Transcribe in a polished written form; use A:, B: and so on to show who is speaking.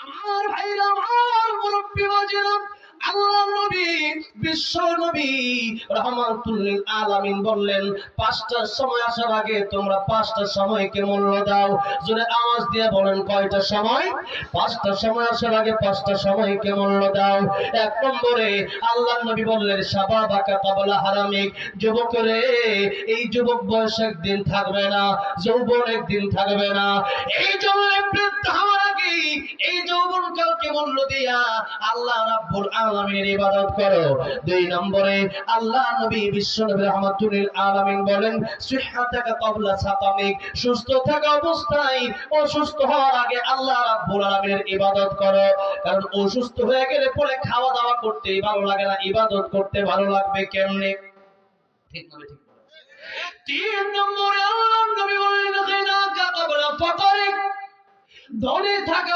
A: আমার ভাইরা, আমার মুরব্বি বাজিরা, আল্লাহর নবী, বিশ্ব নবী রাহমাতুল লিল আলামিন বললেন, পাঁচটার সময় আসার আগে তোমরা পাঁচটা সময়কে মূল্য দাও। জোরে আওয়াজ দিয়ে বলেন, কয়টা সময়? পাঁচটার সময় আসার আগে পাঁচটা সময়কে মূল্য দাও। এক নম্বরে আল্লাহর নবী বললেন, শাবাবাকা ক্বাবলা হারামিক, যুবকরে, এই যুবক বয়স একদিন থাকবে না, যৌবন একদিন থাকবে না। এই যৌবন বৃদ্ধ হওয়ার আগে এই যৌবন কালকে মূল্য দিয়া আল্লাহ রাব্বুল আলামিনের ইবাদত করো। দুই নম্বরে আল্লাহ নবী বিশ্ব নবী রাহমাতুল লিল আলামিন বলেন, সিহহাতাকা ক্বাবলা সাকামিক, সুস্থ থাকা অবস্থায় অসুস্থ হওয়ার আগে আল্লাহ রাব্বুল আলামিনের ইবাদত করো। কারণ অসুস্থ হয়ে গেলে পরে খাওয়া দাওয়া করতে ভালো লাগে না, ইবাদত করতে ভালো লাগবে কেমনে? ঠিক না? ঠিক। তিন নম্বরে আল্লাহ নবী বলেন, গিনাকা ক্বাবলা ফাকারিক, ধনী থাকা